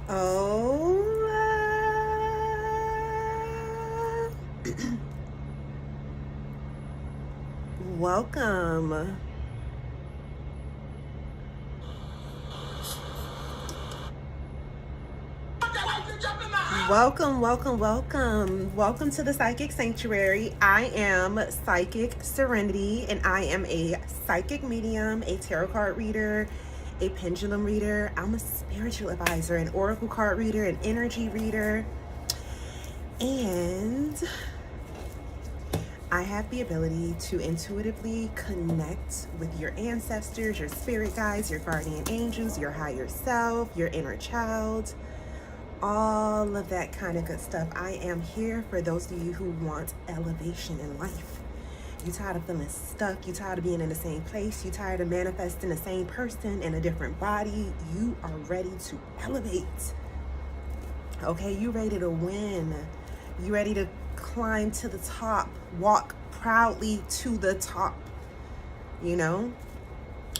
Oh, welcome. Welcome to the Psychic Sanctuary. I am Psychic Serenity, and I am a psychic medium, a tarot card reader, a pendulum reader. I'm a spiritual advisor, an oracle card reader, an energy reader, and I have the ability to intuitively connect with your ancestors, your spirit guides, your guardian angels, your higher self, your inner child, all of that kind of good stuff. I am here for those of you who want elevation in life. You tired of feeling stuck, you tired of being in the same place, you tired of manifesting the same person in a different body. You are ready to elevate. Okay, you ready to win. You ready to climb to the top, walk proudly to the top, you know?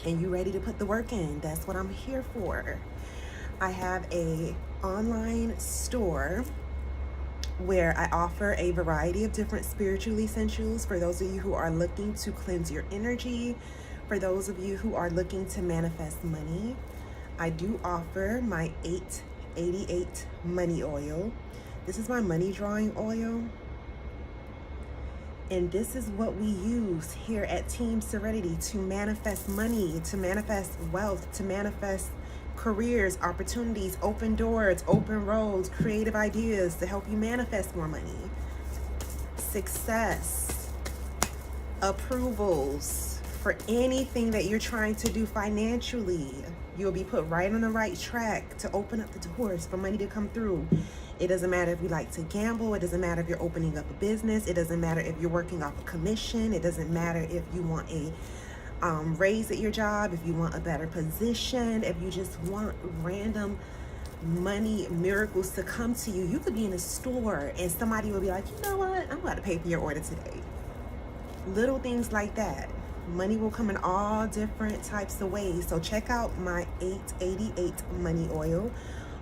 And you ready to put the work in. That's what I'm here for. I have a online store where I offer a variety of different spiritual essentials for those of you who are looking to cleanse your energy, for those of you who are looking to manifest money. I do offer my 888 money oil. This is my money drawing oil. And this is what we use here at Team Serenity to manifest money, to manifest wealth, to manifest careers, opportunities, open doors, open roads, creative ideas to help you manifest more money, success, approvals for anything that you're trying to do financially. You'll be put right on the right track to open up the doors for money to come through. It doesn't matter if you like to gamble. It doesn't matter if you're opening up a business. It doesn't matter if you're working off a commission. It doesn't matter if you want a raise at your job, if you want a better position, if you just want random money miracles to come to you. You could be in a store and somebody will be like, you know what, I'm about to pay for your order today. Little things like that. Money will come in all different types of ways. So check out my 888 money oil.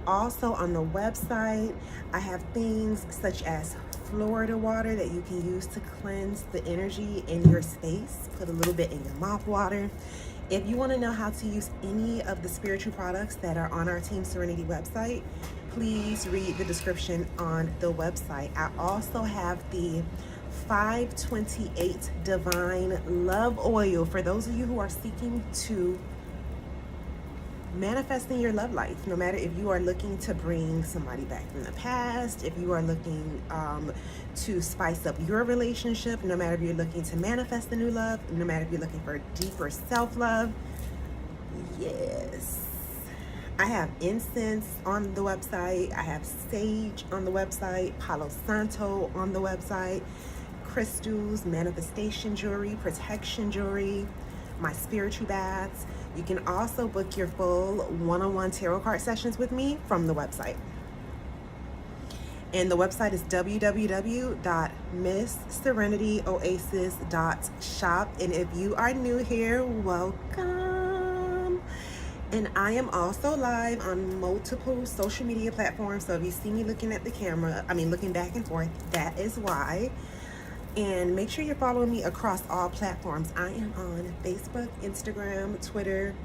Also on the website, I have things such as Florida water that you can use to cleanse the energy in your space. Put a little bit in your mouth water. If you want to know how to use any of the spiritual products that are on our Team Serenity website, please read the description on the website. I also have the 528 Divine Love Oil for those of you who are seeking to manifesting your love life. No matter if you are looking to bring somebody back from the past, if you are looking to spice up your relationship, no matter if you're looking to manifest a new love, no matter if you're looking for deeper self-love. Yes, I have incense on the website. I have sage on the website, Palo Santo on the website, crystals, manifestation jewelry, protection jewelry, my spiritual baths. You can also book your full one-on-one tarot card sessions with me from the website. And the website is www.missserenityoasis.shop. And if you are new here, welcome. And I am also live on multiple social media platforms. So if you see me looking at the camera, looking back and forth, that is why. And make sure you're following me across all platforms. I am on Facebook, Instagram, Twitter,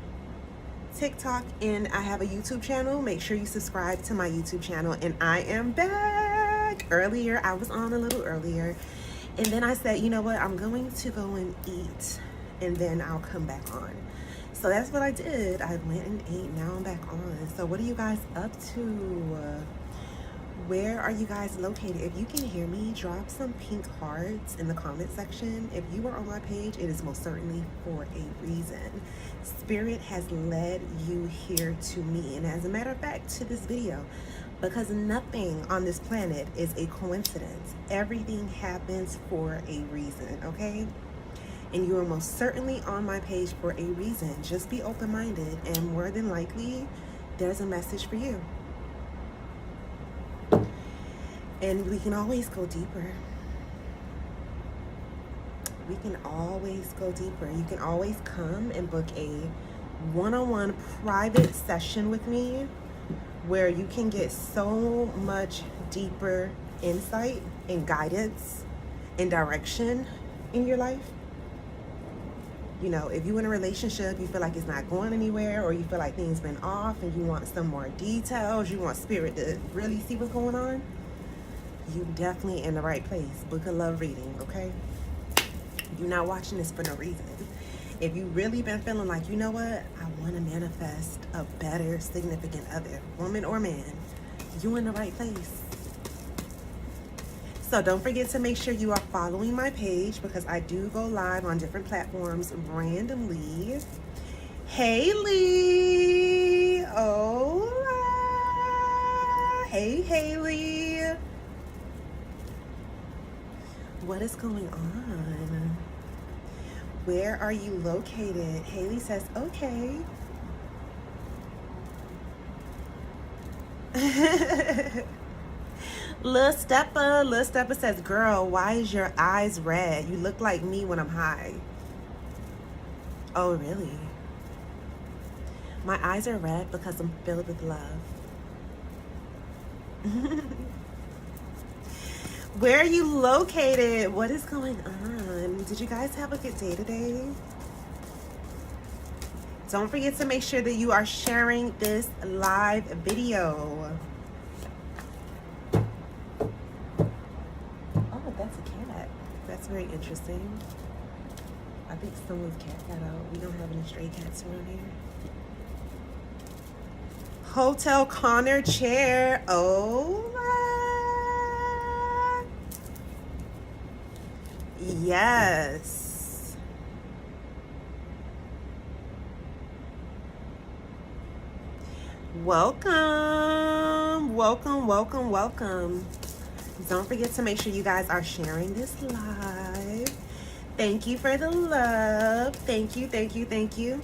TikTok, and I have a YouTube channel. Make sure you subscribe to my YouTube channel. And I am back. Earlier, I was on a little earlier. And then I said, you know what? I'm going to go and eat. And then I'll come back on. So that's what I did. I went and ate. Now I'm back on. So what are you guys up to? Where are you guys located? If you can hear me, drop some pink hearts in the comment section. If you are on my page, it is most certainly for a reason. Spirit has led you here to me, and as a matter of fact, to this video, because nothing on this planet is a coincidence. Everything happens for a reason, okay? And you are most certainly on my page for a reason. Just be open-minded, and more than likely, there's a message for you. And we can always go deeper. We can always go deeper. You can always come and book a one-on-one private session with me where you can get so much deeper insight and guidance and direction in your life. You know, if you're in a relationship, you feel like it's not going anywhere, or you feel like things been off and you want some more details, you want spirit to really see what's going on, you definitely in the right place. Book a love reading, okay? You're not watching this for no reason. If you really been feeling like, you know what, I want to manifest a better significant other, woman or man, you in the right place. So don't forget to make sure you are following my page, because I do go live on different platforms randomly. Hey Lee! Hola! Hey Haley! What is going on? Where are you located? Haley says, okay. Lil Steppa says, girl, why is your eyes red? You look like me when I'm high. Oh, really? My eyes are red because I'm filled with love. Where are you located? What is going on? Did you guys have a good day today? Don't forget to make sure that you are sharing this live video. Oh, that's a cat. That's very interesting. I think someone's cat got out. We don't have any stray cats around here. Hotel Connor chair. Oh, yes. Welcome, welcome, welcome, welcome. Don't forget to make sure you guys are sharing this live. Thank you for the love. Thank you, thank you, thank you.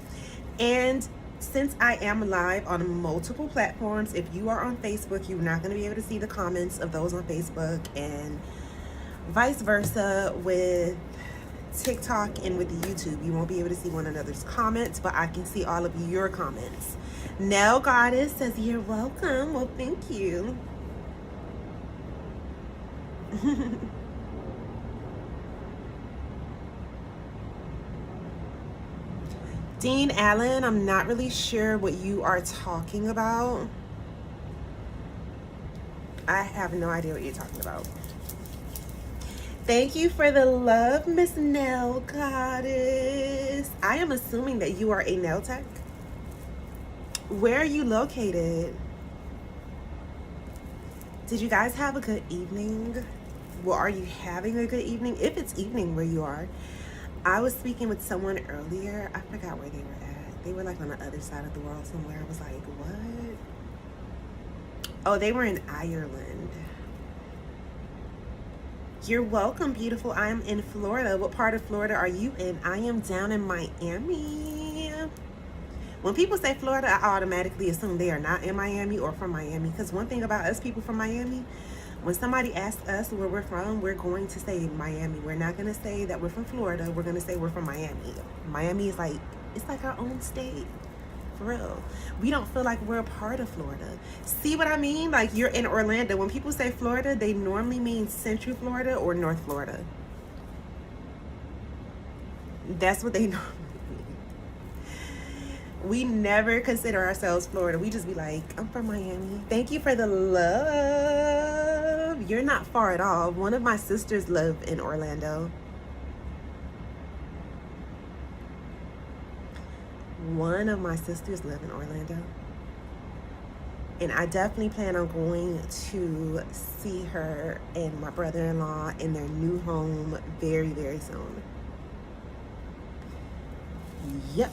And since I am live on multiple platforms, if you are on Facebook, you're not going to be able to see the comments of those on Facebook, and vice versa with TikTok and with the YouTube. You won't be able to see one another's comments, but I can see all of your comments. Nell Goddess says, you're welcome. Well, thank you. Dean Allen, I'm not really sure what you are talking about. I have no idea what you're talking about. Thank you for the love, Miss Nail Goddess. I am assuming that you are a nail tech. Where are you located? Did you guys have a good evening? Well, are you having a good evening? If it's evening where you are. I was speaking with someone earlier. I forgot where they were at. They were like on the other side of the world somewhere. I was like, what? Oh, they were in Ireland. You're welcome, beautiful. I am in Florida. What part of Florida are you in? I am down in Miami. When people say Florida, I automatically assume they are not in Miami or from Miami. Because one thing about us people from Miami, when somebody asks us where we're from, we're going to say Miami. We're not going to say that we're from Florida. We're going to say we're from Miami. Miami is like, it's like our own state. For real. We don't feel like we're a part of Florida. See what I mean? Like, you're in Orlando. When people say Florida, they normally mean Central Florida or North Florida. That's what they normally mean. We never consider ourselves Florida. We just be like, I'm from Miami. Thank you for the love. You're not far at all. One of my sisters live in Orlando. One of my sisters live in Orlando. And I definitely plan on going to see her and my brother-in-law in their new home very, very soon. Yep.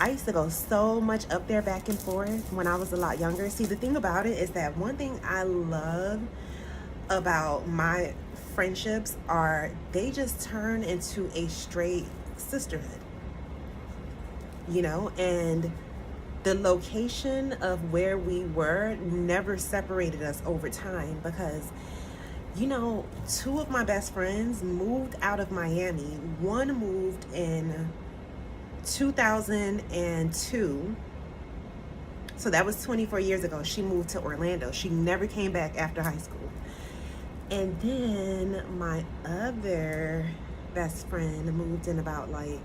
I used to go so much up there back and forth when I was a lot younger. See, the thing about it is that one thing I love about my friendships are they just turn into a straight sisterhood, you know, and the location of where we were never separated us over time, because, you know, two of my best friends moved out of Miami. One moved in 2002 So that was 24 years ago. She moved to Orlando. She never came back after high school. And then my other best friend moved in about like,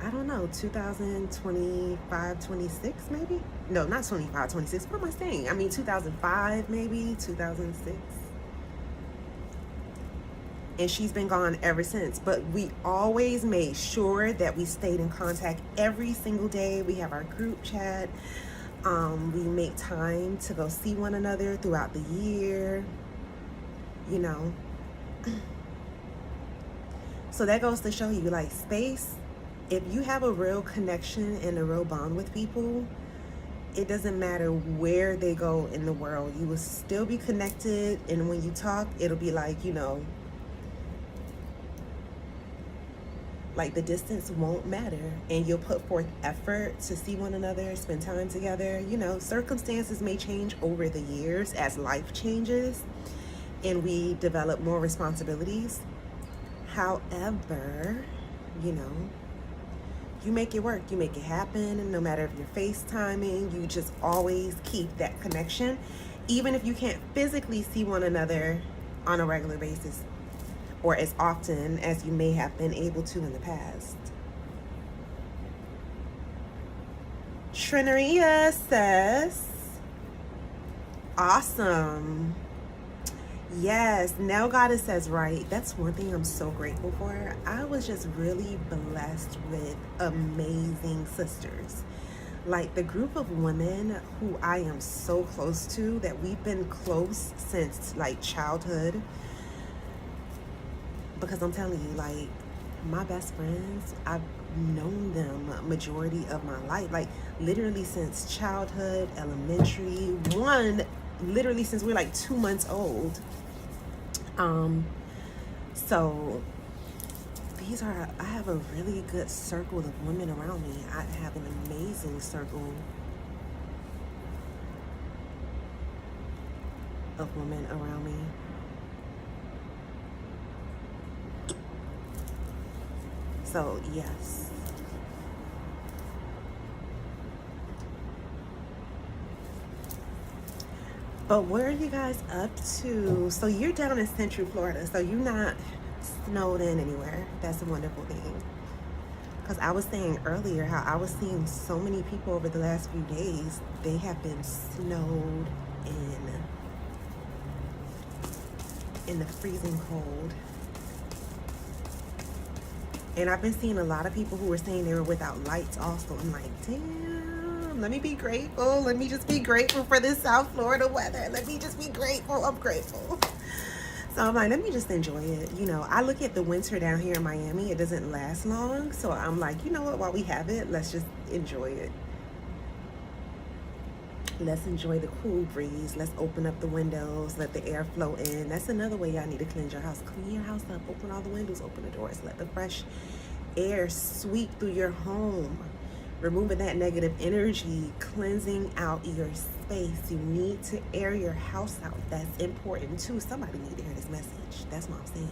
I don't know, 2025, 26 maybe? No, not 25, 26. What am I saying? I mean, 2005 maybe, 2006. And she's been gone ever since. But we always made sure that we stayed in contact every single day. We have our group chat. We make time to go see one another throughout the year, you know. So that goes to show you, like, space, if you have a real connection and a real bond with people, it doesn't matter where they go in the world. You will still be connected. And when you talk, it'll be like, you know, like the distance won't matter, and you'll put forth effort to see one another, spend time together. You know, circumstances may change over the years as life changes and we develop more responsibilities. However, you know, you make it work, you make it happen, and no matter if you're FaceTiming, you just always keep that connection, even if you can't physically see one another on a regular basis, or as often as you may have been able to in the past. Trinaria says, awesome. Yes, now Goddess says right. That's one thing I'm so grateful for. I was just really blessed with amazing sisters. Like the group of women who I am so close to, that we've been close since like childhood. Because I'm telling you, like, my best friends, I've known them majority of my life, like literally since childhood, elementary, one literally since we're like 2 months old. So I have a really good circle of women around me. I have an amazing circle of women around me. So, yes. But where are you guys up to? So you're down in Central Florida, so you're not snowed in anywhere. That's a wonderful thing. Because I was saying earlier how I was seeing so many people over the last few days, they have been snowed in the freezing cold. And I've been seeing a lot of people who were saying they were without lights also. I'm like, damn, let me be grateful. Let me just be grateful for this South Florida weather. Let me just be grateful. I'm grateful. So I'm like, let me just enjoy it. You know, I look at the winter down here in Miami. It doesn't last long. So I'm like, you know what? While we have it, let's just enjoy it. Let's enjoy the cool breeze. Let's open up the windows, let the air flow in. That's another way y'all need to cleanse your house. Clean your house up, open all the windows, open the doors, let the fresh air sweep through your home, removing that negative energy, cleansing out your space. You need to air your house out. That's important too. Somebody need to hear this message. That's what I'm saying.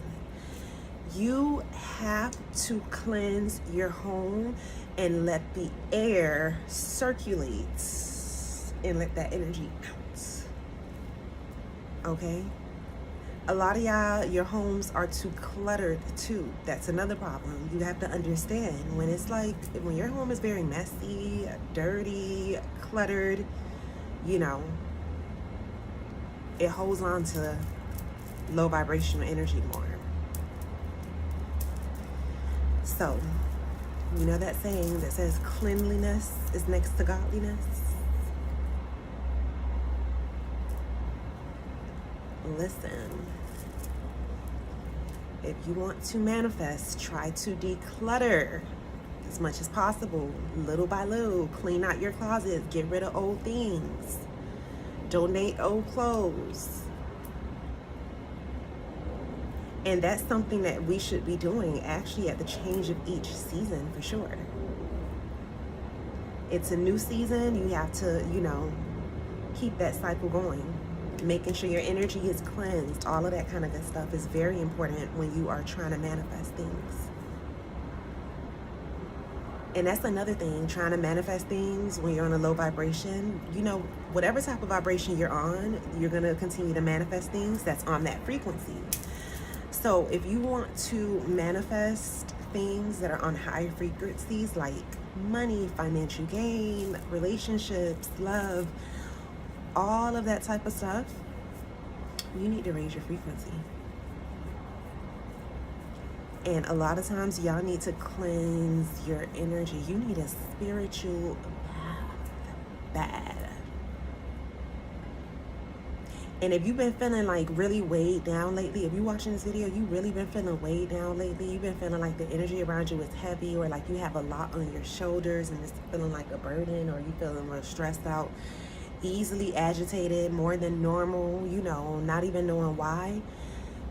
You have to cleanse your home and let the air circulate and let that energy out. Okay? A lot of y'all, your homes are too cluttered too. That's another problem. You have to understand when it's like, when your home is very messy, dirty, cluttered, you know, it holds on to low vibrational energy more. So, you know that saying that says cleanliness is next to godliness? Listen, if you want to manifest, try to declutter as much as possible, little by little. Clean out your closet, get rid of old things, donate old clothes. And that's something that we should be doing actually at the change of each season, for sure. It's a new season. You have to, you know, keep that cycle going. Making sure your energy is cleansed, all of that kind of good stuff is very important when you are trying to manifest things. And that's another thing, trying to manifest things when you're on a low vibration. You know, whatever type of vibration you're on, you're going to continue to manifest things that's on that frequency. So if you want to manifest things that are on higher frequencies, like money, financial gain, relationships, love, all of that type of stuff, you need to raise your frequency. And a lot of times y'all need to cleanse your energy. You need a spiritual bath. Bad. And if you've been feeling like really weighed down lately, if you're watching this video, you really been feeling weighed down lately, you've been feeling like the energy around you is heavy, or like you have a lot on your shoulders and it's feeling like a burden, or you feeling real stressed out, easily agitated, more than normal, you know, not even knowing why.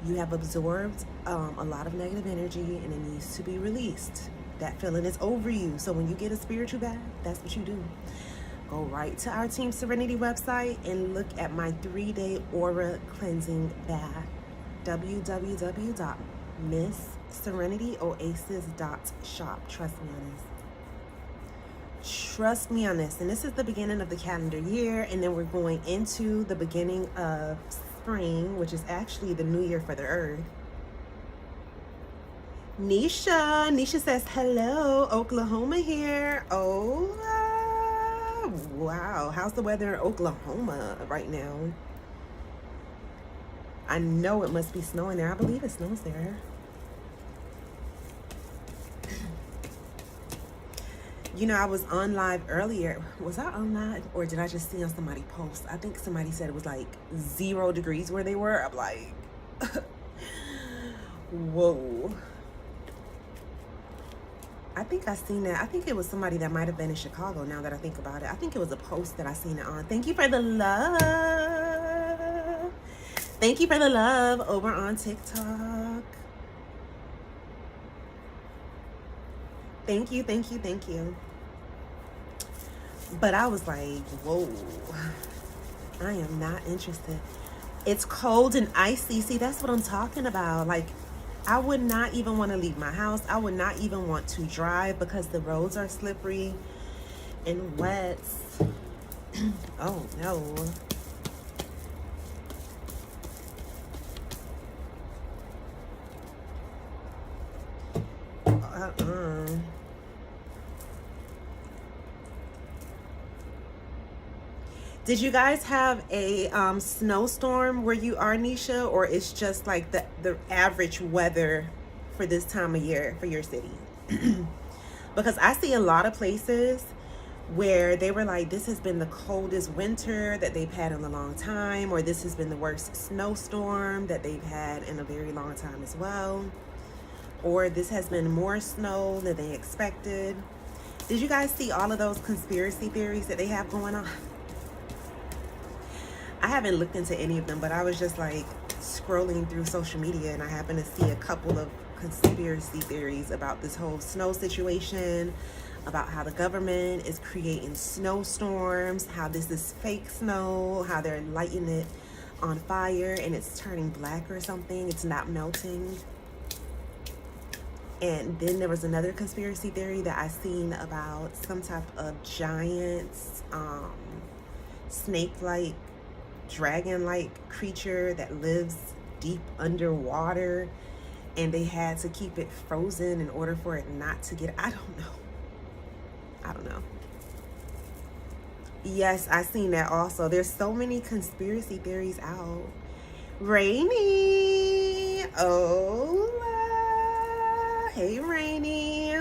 You have absorbed a lot of negative energy and it needs to be released. That feeling is over you. So when you get a spiritual bath, that's what you do. Go right to our Team Serenity website and look at my 3-day aura cleansing bath. www.MissSerenityOasis.shop. Trust me on this. Trust me on this. And this is the beginning of the calendar year, and then we're going into the beginning of spring, which is actually the new year for the earth. Nisha says hello, Oklahoma here. Oh wow, how's the weather in Oklahoma right now? I know it must be snowing there. I believe it snows there. You know, I was on live earlier. Was I on live, or did I just see on somebody post? I think somebody said it was like 0 degrees where they were. I'm like, whoa. I think I seen that. I think it was somebody that might have been in Chicago, now that I think about it. I think it was a post that I seen it on. Thank you for the love. Thank you for the love over on TikTok. Thank you, thank you, thank you. But I was like, whoa, I am not interested. It's cold and icy. See, that's what I'm talking about. Like, I would not even want to leave my house. I would not even want to drive because the roads are slippery and wet. Oh, no. Did you guys have a snowstorm where you are, Nisha, or it's just like the average weather for this time of year for your city? Because I see a lot of places where they were like, this has been the coldest winter that they've had in a long time, or this has been the worst snowstorm that they've had in a very long time as well, or this has been more snow than they expected. Did you guys see all of those conspiracy theories that they have going on? I haven't looked into any of them, but I was just like scrolling through social media and I happened to see a couple of conspiracy theories about this whole snow situation, about how the government is creating snowstorms, how this is fake snow, how they're lighting it on fire and it's turning black or something, it's not melting. And then there was another conspiracy theory that I seen about some type of giant snake-like, dragon-like creature that lives deep underwater, and they had to keep it frozen in order for it not to get, I don't know. Yes, I seen that also. There's so many conspiracy theories out. Rainy, hola. Hey Rainy,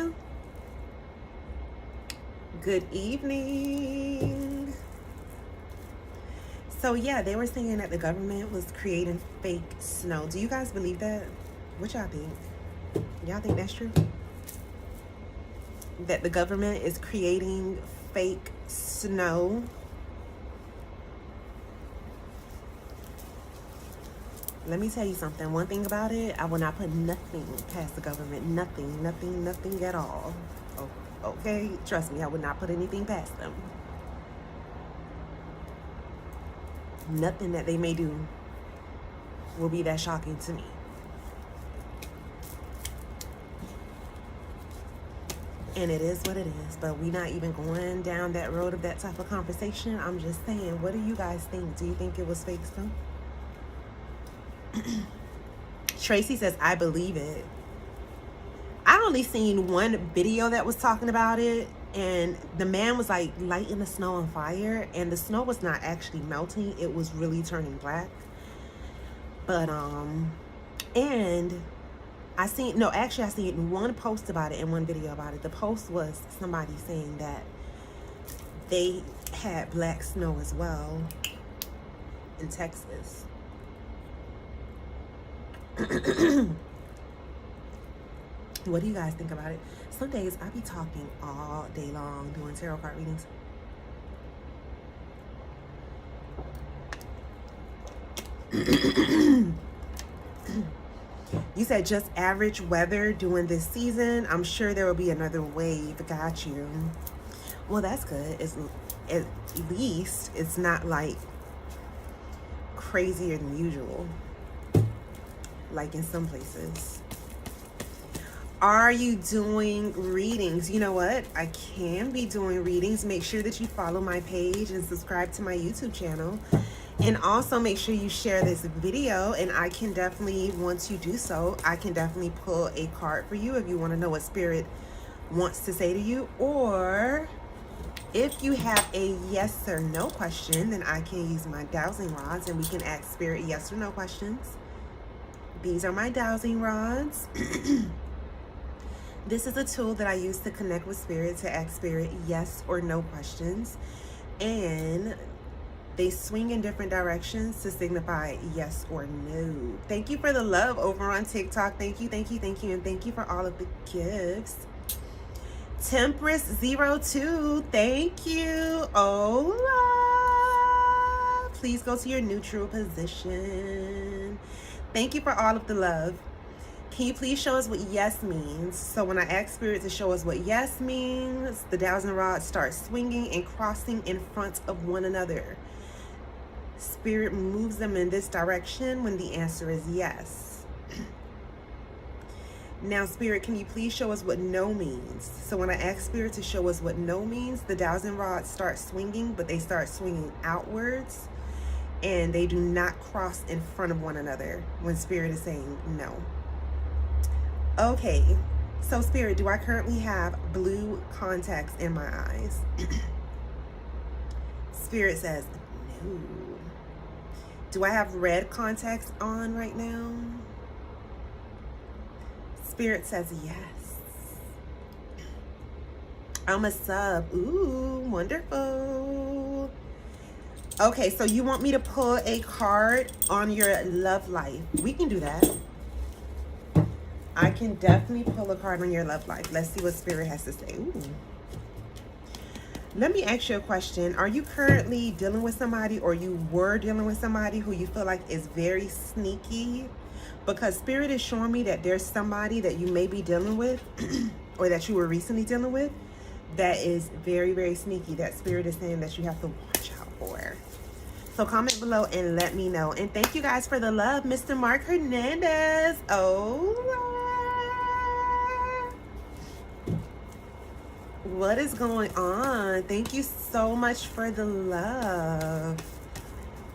good evening. So yeah, they were saying that the government was creating fake snow. Do you guys believe that? What y'all think? Y'all think that's true? That the government is creating fake snow? Let me tell you something. One thing about it, I will not put nothing past the government. Nothing, nothing, nothing at all. Oh, okay? Trust me, I would not put anything past them. Nothing that they may do will be that shocking to me. And it is what it is. But we're not even going down that road of that type of conversation. I'm just saying, what do you guys think? Do you think it was fake stuff? Tracy says, I believe it. I only seen one video that was talking about it, and the man was like lighting the snow on fire, and the snow was not actually melting. It was really turning black. But and I seen one post about it and one video about it. The post was somebody saying that they had black snow as well in Texas. What do you guys think about it? Some days I be talking all day long doing tarot card readings. You said just average weather during this season. I'm sure there will be another wave. Got you. Well, that's good. At least it's not like crazier than usual, like in some places. Are you doing readings? You know what? I can be doing readings. Make sure that you follow my page and subscribe to my YouTube channel. And also make sure you share this video, and I can definitely, once you do so, I can definitely pull a card for you if you want to know what Spirit wants to say to you. Or if you have a yes or no question, then I can use my dowsing rods and we can ask Spirit yes or no questions. These are my dowsing rods. This is a tool that I use to connect with Spirit, to ask Spirit yes or no questions. And they swing in different directions to signify yes or no. Thank you for the love over on TikTok. Thank you, thank you, thank you. And thank you for all of the gifts. Tempress02, thank you. Oh, love. Please go to your neutral position. Thank you for all of the love. Can you please show us what yes means? So when I ask Spirit to show us what yes means, the dowsing rods start swinging and crossing in front of one another. Spirit moves them in this direction when the answer is yes. Now, Spirit, can you please show us what no means? So when I ask Spirit to show us what no means, the dowsing rods start swinging, but they start swinging outwards, and they do not cross in front of one another when Spirit is saying no. Okay, so Spirit, do I currently have blue contacts in my eyes? Spirit says no. Do I have red contacts on right now? Spirit says yes. I'm a sub. Ooh, wonderful. Okay, so you want me to pull a card on your love life? We can do that. I can definitely pull a card on your love life. Let's see what Spirit has to say. Ooh. Let me ask you a question. Are you currently dealing with somebody, or you were dealing with somebody who you feel like is very sneaky? Because Spirit is showing me that there's somebody that you may be dealing with or that you were recently dealing with that is very, very sneaky, that Spirit is saying that you have to watch out for. So comment below and let me know. And thank you guys for the love. Mr. Mark Hernandez. Oh, what is going on? Thank you so much for the love.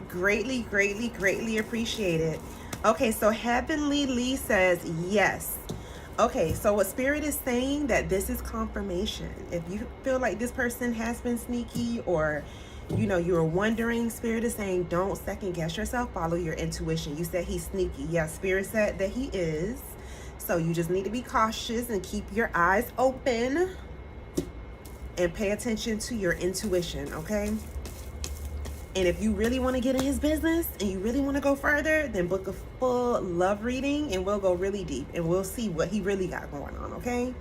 Greatly, greatly, greatly appreciate it. Okay, so Heavenly Lee says yes. Okay, so what Spirit is saying, that this is confirmation. If you feel like this person has been sneaky, or you know, you're wondering, Spirit is saying don't second guess yourself, follow your intuition. You said he's sneaky. Yeah, Spirit said that he is. So you just need to be cautious and keep your eyes open and pay attention to your intuition, okay? And if you really want to get in his business and you really want to go further, then book a full love reading and we'll go really deep and we'll see what he really got going on, okay?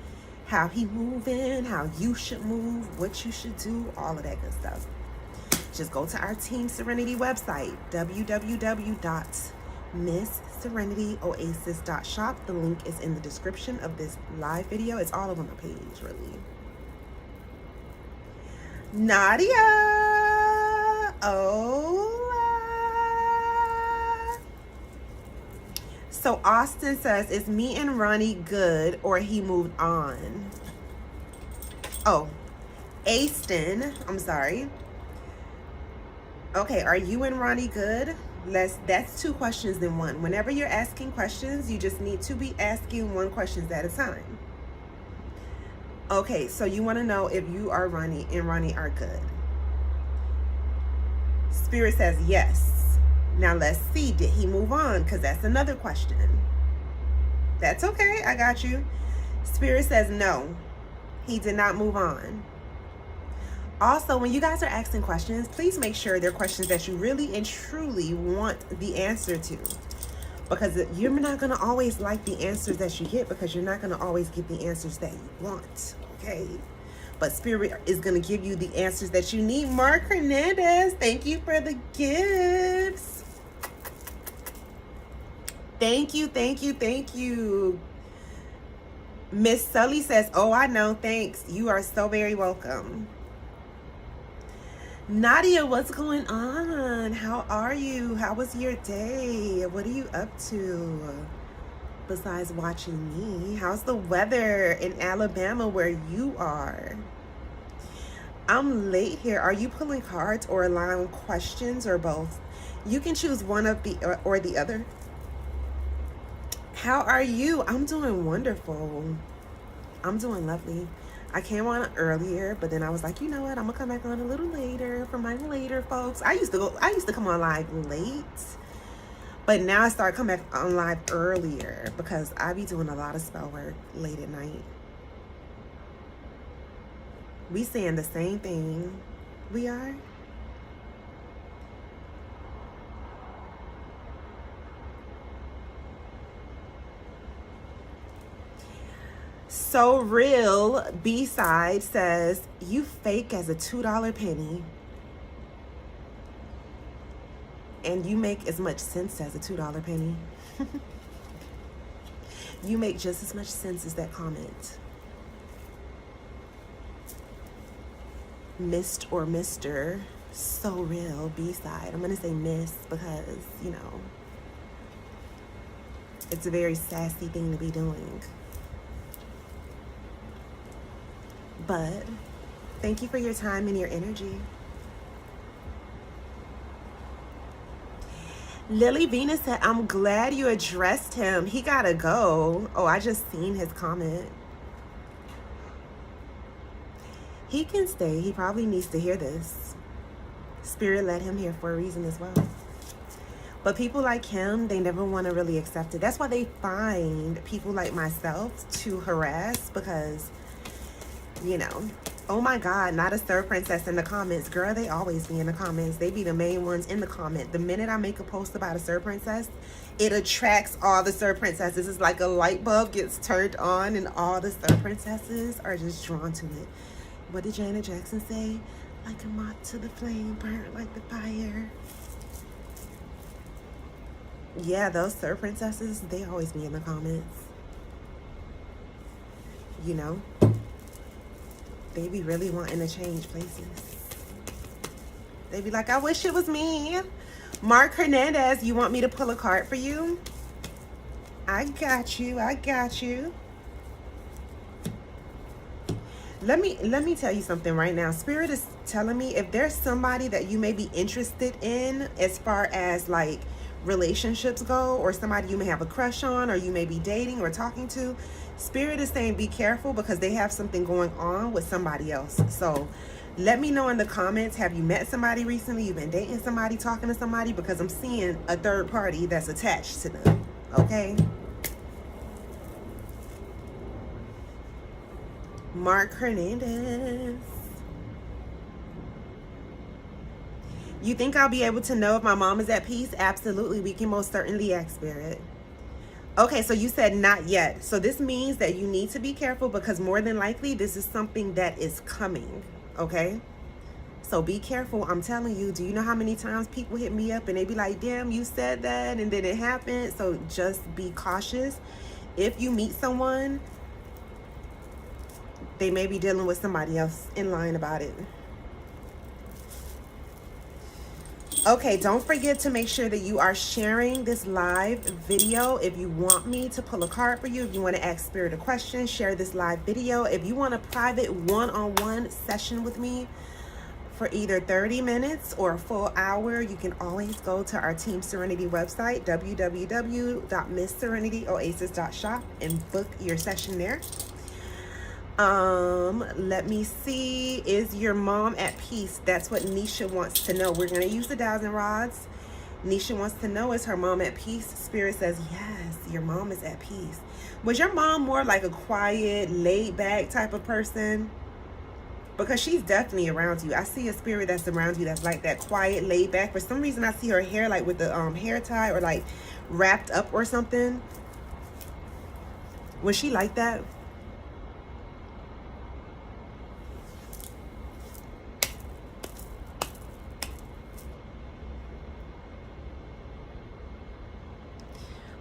How he moving, how you should move, what you should do, all of that good stuff. Just go to our Team Serenity website, www.missserenityoasis.shop. The link is in the description of this live video. It's all over my page, really. Nadia, oh. So Austin says, is me and Ronnie good, or he moved on? Oh, Aston, I'm sorry. Okay, are you and Ronnie good? That's two questions in one. Whenever you're asking questions, you just need to be asking one question at a time. Okay, so you want to know if you are Ronnie and Ronnie are good. Spirit says yes. Now let's see, did he move on? Because that's another question. That's okay, I got you. Spirit says no, he did not move on. Also, when you guys are asking questions, please make sure they're questions that you really and truly want the answer to. Because you're not going to always like the answers that you get, because you're not going to always get the answers that you want, okay? But Spirit is going to give you the answers that you need. Mark Hernandez, thank you for the gifts. Thank you, thank you, thank you. Miss Sully says, oh, I know, thanks. You are so very welcome. Nadia, what's going on? How are you? How was your day? What are you up to besides watching me? How's the weather in Alabama where you are? I'm late here. Are you pulling cards or allowing questions or both? You can choose one of the or the other. How are you? I'm doing wonderful. I'm doing lovely. I came on earlier, but then I was like, you know what? I'm gonna come back on a little later for my later folks. I used to come on live late, but now I start coming back on live earlier because I be doing a lot of spell work late at night. We saying the same thing. We are. So Real B-side says, you fake as a $2 penny and you make as much sense as a $2 penny. You make just as much sense as that comment. Missed or Mr. So Real B-side. I'm gonna say miss because, you know, it's a very sassy thing to be doing. But thank you for your time and your energy. Lily Venus said, I'm glad you addressed him. He gotta go. Oh, I just seen his comment. He can stay. He probably needs to hear this. Spirit led him here for a reason as well. But people like him, they never want to really accept it. That's why they find people like myself to harass, because, you know, oh my God, not a third princess in the comments. Girl, they always be in the comments. They be the main ones in the comment. The minute I make a post about a third princess, it attracts all the third princesses. It's like a light bulb gets turned on and all the third princesses are just drawn to it. What did Janet Jackson say? Like a moth to the flame, burnt like the fire. Yeah, those third princesses, they always be in the comments. You know? They be really wanting to change places. They be like, I wish it was me. Mark Hernandez, you want me to pull a card for you? I got you. I got you. Let me tell you something right now. Spirit is telling me if there's somebody that you may be interested in as far as like relationships go, or somebody you may have a crush on, or you may be dating or talking to, Spirit is saying be careful because they have something going on with somebody else. So let me know in the comments, have you met somebody recently? You've been dating somebody, talking to somebody? Because I'm seeing a third party that's attached to them, okay? Mark Hernandez. You think I'll be able to know if my mom is at peace? Absolutely. We can most certainly ask Spirit. Okay, so you said not yet. So this means that you need to be careful because more than likely this is something that is coming, okay? So be careful. I'm telling you, do you know how many times people hit me up and they be like, damn, you said that and then it happened? So just be cautious. If you meet someone, they may be dealing with somebody else in line about it. Okay, don't forget to make sure that you are sharing this live video. If you want me to pull a card for you, if you want to ask Spirit a question, share this live video. If you want a private one-on-one session with me for either 30 minutes or a full hour, you can always go to our Team Serenity website, www.missserenityoasis.shop, and book your session there. Let me see. Is your mom at peace? That's what Nisha wants to know. We're going to use the dowsing rods. Nisha wants to know, is her mom at peace? Spirit says, yes, your mom is at peace. Was your mom more like a quiet, laid back type of person? Because she's definitely around you. I see a spirit that's around you that's like that, quiet, laid back. For some reason, I see her hair like with the hair tie or like wrapped up or something. Was she like that?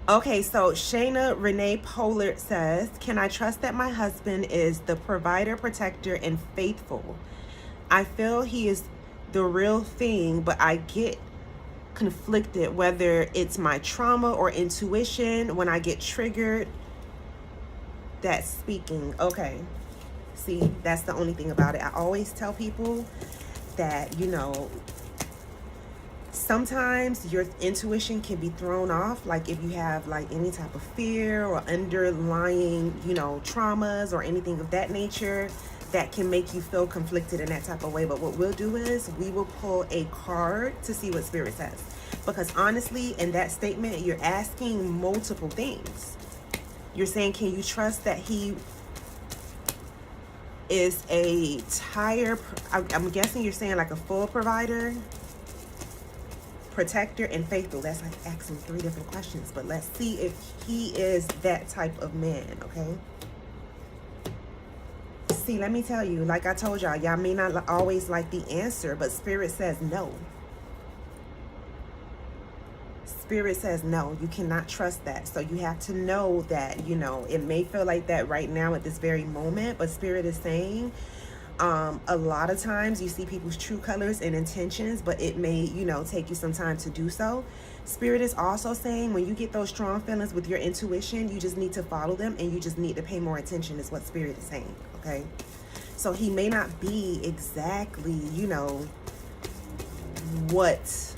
Okay, so Shayna Renee Pollard says, can I trust that my husband is the provider, protector, and faithful? I feel he is the real thing, but I get conflicted whether it's my trauma or intuition when I get triggered. That's speaking. Okay, see, that's the only thing about it. I always tell people that, you know, sometimes your intuition can be thrown off, like if you have like any type of fear or underlying, you know, traumas or anything of that nature that can make you feel conflicted in that type of way. But what we'll do is we will pull a card to see what Spirit says, because honestly, in that statement, you're asking multiple things. You're saying, can you trust that he is a I'm guessing you're saying like a full provider, protector, and faithful. That's like asking 3 different questions, but let's see if he is that type of man. Okay, see, let me tell you, like I told y'all, y'all may not always like the answer, but Spirit says no. Spirit says no, you cannot trust that. So you have to know that, you know, it may feel like that right now at this very moment, but Spirit is saying a lot of times you see people's true colors and intentions, but it may, you know, take you some time to do so. Spirit is also saying when you get those strong feelings with your intuition, you just need to follow them and you just need to pay more attention, is what Spirit is saying. Okay, so he may not be exactly, you know, what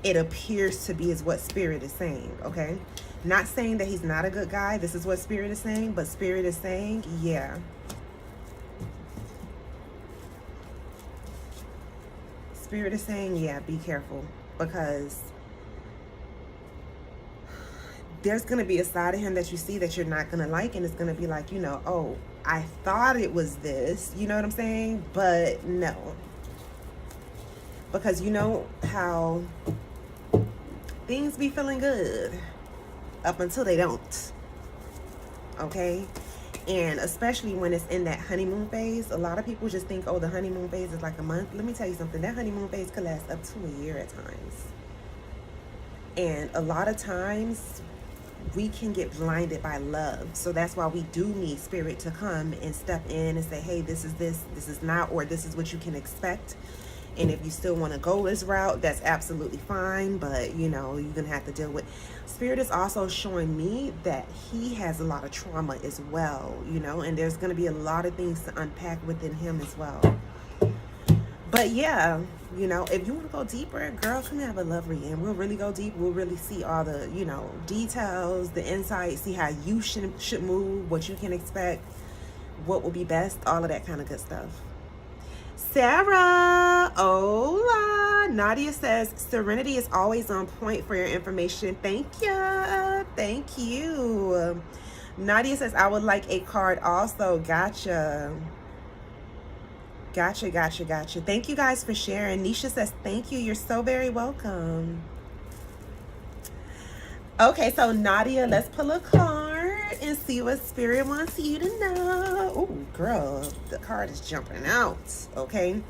it appears to be, is what Spirit is saying. Okay, not saying that he's not a good guy. This is what Spirit is saying, but Spirit is saying, yeah, Spirit is saying, yeah, be careful, because there's going to be a side of him that you see that you're not going to like, and it's going to be like, you know, oh, I thought it was this, you know what I'm saying? But no, because you know how things be feeling good up until they don't. Okay, and especially when it's in that honeymoon phase, a lot of people just think, oh, the honeymoon phase is like a month. Let me tell you something, that honeymoon phase could last up to a year at times. And a lot of times we can get blinded by love. So that's why we do need Spirit to come and step in and say, hey, this is not, or this is what you can expect. And if you still want to go this route, that's absolutely fine. But, you know, you're going to have to deal with. Spirit is also showing me that he has a lot of trauma as well, you know, and there's going to be a lot of things to unpack within him as well. But yeah, you know, if you want to go deeper, girl, come have a love reading. We'll really go deep. We'll really see all the, you know, details, the insight, see how you should move, what you can expect, what will be best, all of that kind of good stuff. Sarah, hola. Nadia says, Serenity is always on point for your information. Thank you. Thank you. Nadia says, I would like a card also. Gotcha. Gotcha, gotcha, gotcha. Thank you guys for sharing. Nisha says, thank you. You're so very welcome. Okay, so Nadia, let's pull a card and see what Spirit wants you to know. Oh, girl, the card is jumping out. Okay,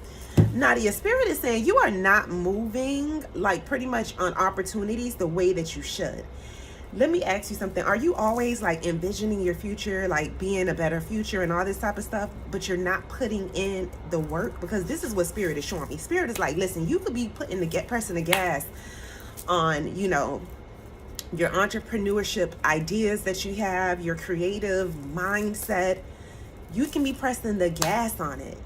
Nadia, Spirit is saying you are not moving like pretty much on opportunities the way that you should. Let me ask you something. Are you always like envisioning your future, like being a better future and all this type of stuff, but you're not putting in the work? Because this is what Spirit is showing me. Spirit is like, listen, you could be putting pressing the gas on, you know, your entrepreneurship ideas that you have, your creative mindset. You can be pressing the gas on it.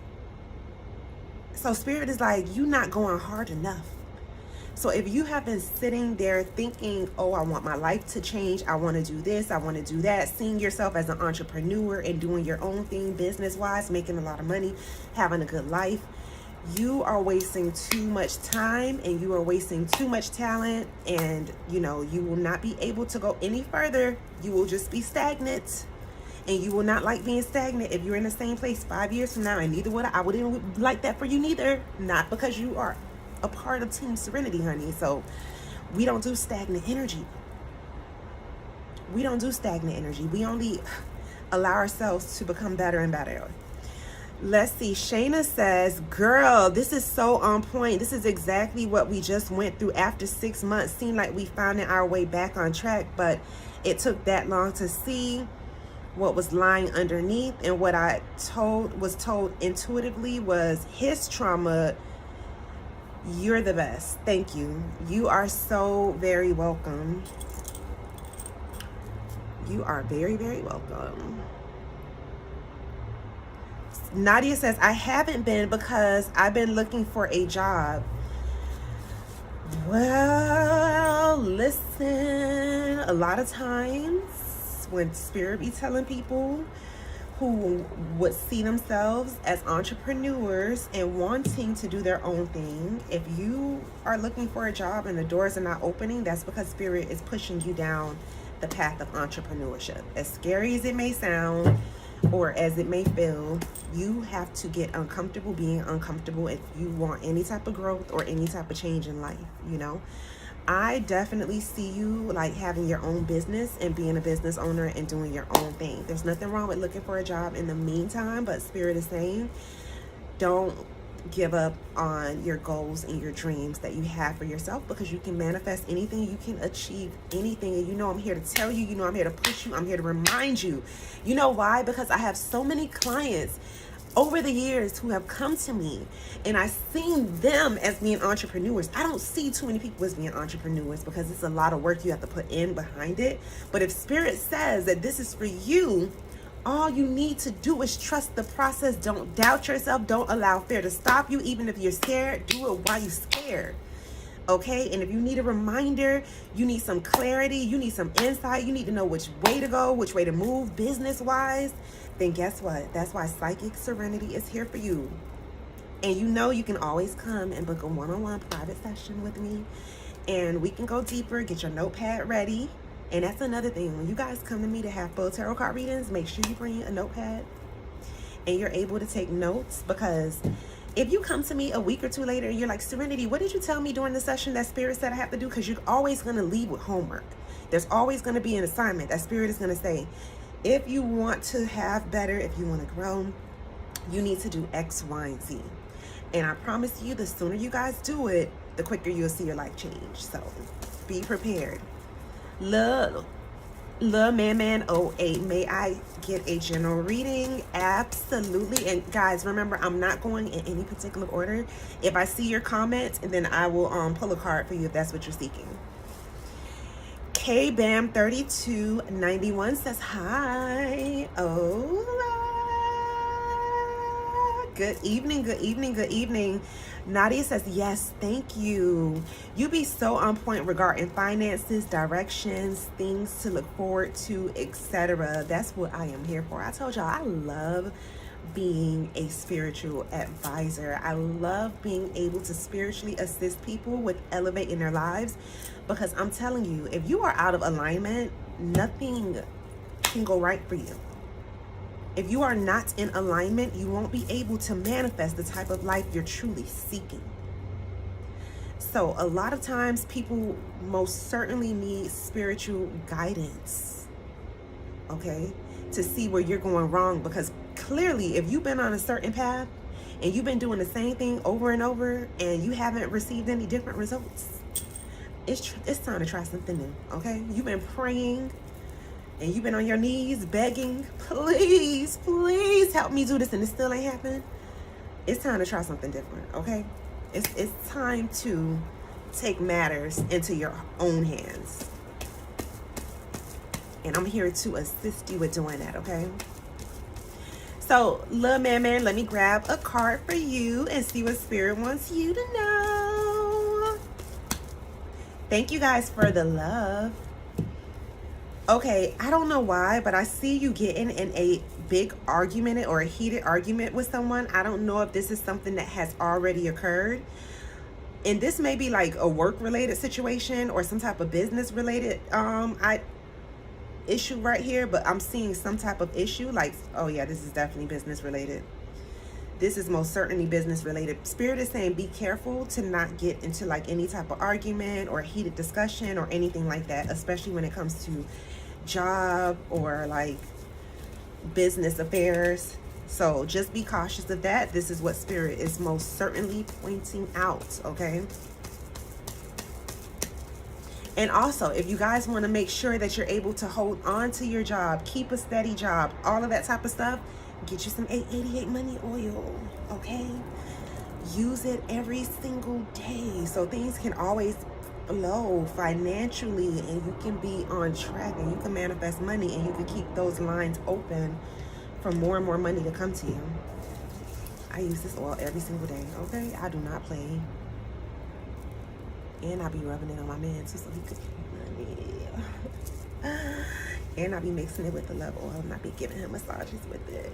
So Spirit is like, you're not going hard enough. So if you have been sitting there thinking, oh, I want my life to change, I want to do this, I want to do that, seeing yourself as an entrepreneur and doing your own thing business-wise, making a lot of money, having a good life, you are wasting too much time and you are wasting too much talent, and you know, you will not be able to go any further. You will just be stagnant, and you will not like being stagnant if you're in the same place 5 years from now, and neither would I. Wouldn't like that for you neither, not because you are a part of Team Serenity, honey. So we don't do stagnant energy. We don't do stagnant energy. We only allow ourselves to become better and better. Let's see. Shayna says, girl, this is so on point. This is exactly what we just went through. After 6 months, seemed like we found our way back on track, but it took that long to see what was lying underneath. And what I was told intuitively was his trauma. You're the best. Thank you. You are so very welcome. You are very, very welcome. Nadia says, I haven't been because I've been looking for a job. Well, listen, a lot of times when Spirit be telling people who would see themselves as entrepreneurs and wanting to do their own thing, if you are looking for a job and the doors are not opening, that's because Spirit is pushing you down the path of entrepreneurship. As scary as it may sound or as it may feel, you have to get uncomfortable being uncomfortable if you want any type of growth or any type of change in life, you know. I definitely see you like having your own business and being a business owner and doing your own thing. There's nothing wrong with looking for a job in the meantime, but Spirit is saying, don't give up on your goals and your dreams that you have for yourself, because you can manifest anything, you can achieve anything. And you know I'm here to tell you, you know I'm here to push you, I'm here to remind you. You know why? Because I have so many clients over the years who have come to me and I've seen them as being entrepreneurs. I don't see too many people as being entrepreneurs because it's a lot of work you have to put in behind it. But if Spirit says that this is for you, all you need to do is trust the process. Don't doubt yourself. Don't allow fear to stop you. Even if you're scared, do it while you're scared. Okay? And if you need a reminder, you need some clarity, you need some insight, you need to know which way to go, which way to move business-wise, then guess what? That's why Psychic Serenity is here for you. And you know you can always come and book a one-on-one private session with me, and we can go deeper. Get your notepad ready. And that's another thing. When you guys come to me to have full tarot card readings, make sure you bring a notepad and you're able to take notes, because if you come to me a week or two later and you're like, Serenity, what did you tell me during the session that Spirit said I have to do? Because you're always going to leave with homework. There's always going to be an assignment that Spirit is going to say, if you want to have better, if you want to grow, you need to do X, Y, and Z. And I promise you, the sooner you guys do it, the quicker you'll see your life change. So be prepared. Love Man 08, may I get a general reading? Absolutely. And guys, remember, I'm not going in any particular order. If I see your comment, and then I will pull a card for you if that's what you're seeking. KBAM3291 says hi. Oh, good evening, good evening, good evening. Nadia says, yes, thank you. You be so on point regarding finances, directions, things to look forward to, etc. That's what I am here for. I told y'all I love being a spiritual advisor. I love being able to spiritually assist people with elevating their lives, because I'm telling you, if you are out of alignment, nothing can go right for you. If you are not in alignment, you won't be able to manifest the type of life you're truly seeking. So a lot of times people most certainly need spiritual guidance, okay, to see where you're going wrong. Because clearly, if you've been on a certain path and you've been doing the same thing over and over and you haven't received any different results, it's time to try something new, okay? You've been praying and you've been on your knees begging, please, please help me do this, and it still ain't happened. It's time to try something different, okay? It's time to take matters into your own hands. And I'm here to assist you with doing that, okay? So, little man, let me grab a card for you and see what Spirit wants you to know. Thank you guys for the love. Okay, I don't know why, but I see you getting in a big argument or a heated argument with someone. I don't know if this is something that has already occurred. And this may be like a work-related situation or some type of business-related issue right here, but I'm seeing some type of issue like, oh yeah, this is definitely business-related. This is most certainly business-related. Spirit is saying be careful to not get into like any type of argument or heated discussion or anything like that, especially when it comes to job or like business affairs. So just be cautious of that. This is what Spirit is most certainly pointing out, okay? And also, if you guys want to make sure that you're able to hold on to your job, keep a steady job, all of that type of stuff, get you some 888 money oil, okay? Use it every single day so things can always flow financially and you can be on track and you can manifest money and you can keep those lines open for more and more money to come to you. I use this oil every single day, okay? I do not play. And I be rubbing it on my man too so he could get money. And I be mixing it with the love oil and I be giving him massages with it.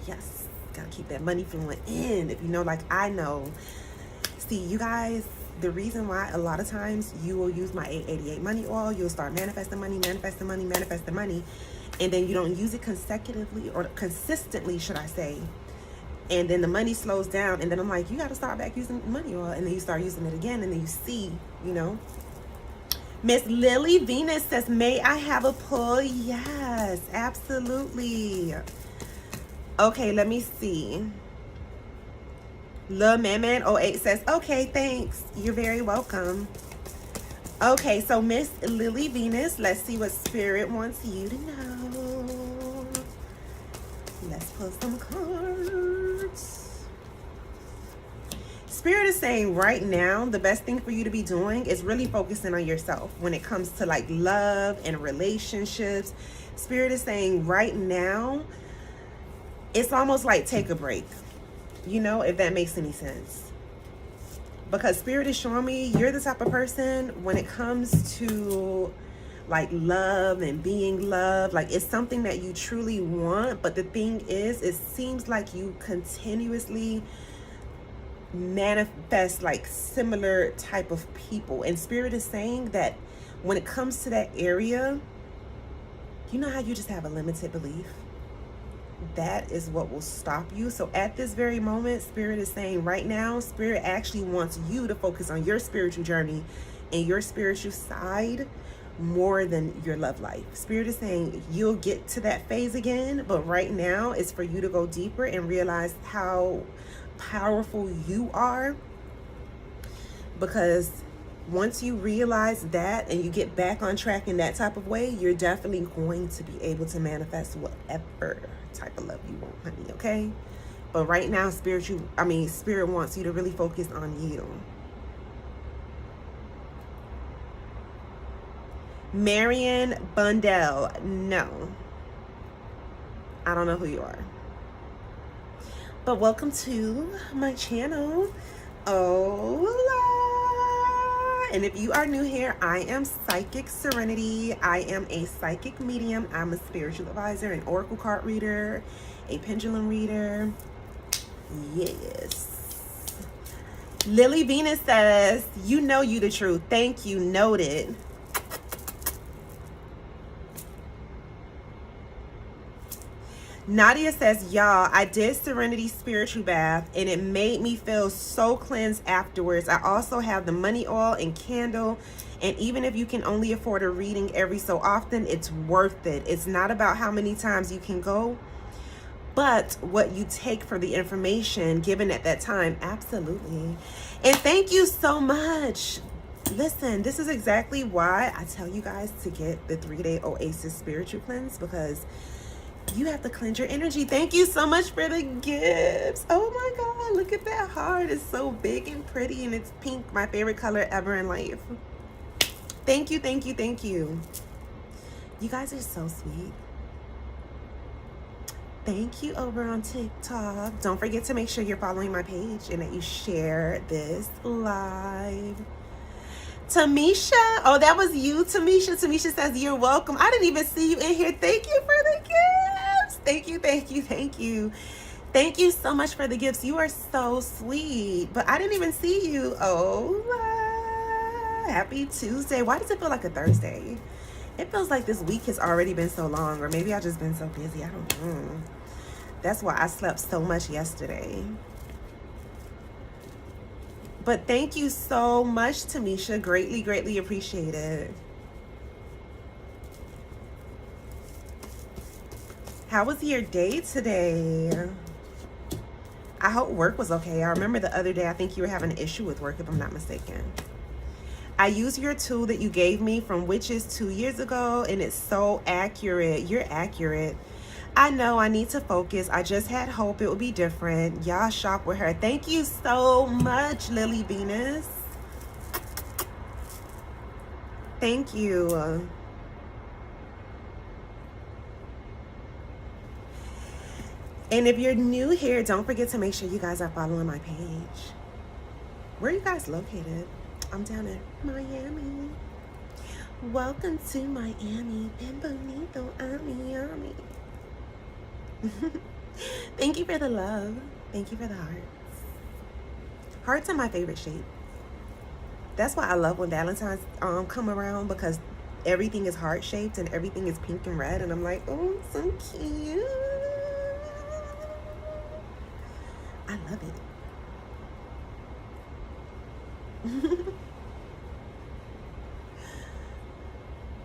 Yes, gotta keep that money flowing in. If you know, like I know. See, you guys, the reason why a lot of times you will use my 888 money oil, you'll start manifesting money, manifesting money, manifesting money, and then you don't use it consecutively or consistently, should I say. And then the money slows down, and then I'm like, you got to start back using money oil, and then you start using it again, and then you see, you know. Miss Lily Venus says, may I have a pull? Yes, absolutely. Okay, let me see. Lil Man 08 says, okay, thanks. You're very welcome. Okay, so Miss Lily Venus, let's see what Spirit wants you to know. Let's pull some cards. Spirit is saying right now, the best thing for you to be doing is really focusing on yourself when it comes to like love and relationships. Spirit is saying right now, it's almost like take a break. You know, if that makes any sense. Because Spirit is showing me you're the type of person when it comes to like love and being loved, like it's something that you truly want. But the thing is, it seems like you continuously manifest like similar type of people. And Spirit is saying that when it comes to that area, you know how you just have a limited belief? That is what will stop you. So at this very moment, Spirit is saying right now, Spirit actually wants you to focus on your spiritual journey and your spiritual side more than your love life. Spirit is saying you'll get to that phase again, but right now it's for you to go deeper and realize how powerful you are. Because once you realize that and you get back on track in that type of way, you're definitely going to be able to manifest whatever type of love you want, honey, okay? But right now, Spirit wants you to really focus on you. Marion Bundell, no. I don't know who you are. But welcome to my channel. Hola. And if you are new here, I am Psychic Serenity. I am a psychic medium. I'm a spiritual advisor, an oracle card reader, a pendulum reader. Yes. Lily Venus says, you know you the truth. Thank you. Noted. Nadia says, y'all, I did Serenity Spiritual Bath and it made me feel so cleansed afterwards. I also have the money oil and candle. And even if you can only afford a reading every so often, it's worth it. It's not about how many times you can go, but what you take for the information given at that time. Absolutely. And thank you so much Listen, this is exactly why I tell you guys to get the 3-day Oasis spiritual cleanse, because you have to cleanse your energy. Thank you so much for the gifts. Oh my God, look at that heart. It's so big and pretty, and it's pink, my favorite color ever in life. Thank you, thank you, thank you. You guys are so sweet. Thank you over on TikTok. Don't forget to make sure you're following my page and that you share this live. Tamisha, oh, that was you, Tamisha. Tamisha says you're welcome. I didn't even see you in here. Thank you for the gifts. Thank you, thank you, thank you. Thank you so much for the gifts. You are so sweet. But I didn't even see you. Oh, happy Tuesday. Why does it feel like a Thursday? It feels like this week has already been so long, or maybe I've just been so busy. I don't know. That's why I slept so much yesterday. But thank you so much, Tamisha. Greatly, greatly appreciate it. How was your day today? I hope work was okay. I remember the other day, I think you were having an issue with work, if I'm not mistaken. I used your tool that you gave me from Witches 2 years ago, and it's so accurate. You're accurate. I know I need to focus. I just had hope it would be different. Y'all shop with her. Thank you so much, Lily Venus. Thank you. And if you're new here, don't forget to make sure you guys are following my page. Where are you guys located? I'm down in Miami. Welcome to Miami. Ben bonito, Miami. Thank you for the love. Thank you for the hearts. Hearts are my favorite shape. That's why I love when Valentine's come around, because everything is heart shaped and everything is pink and red, and I'm like, oh, so cute. I love it.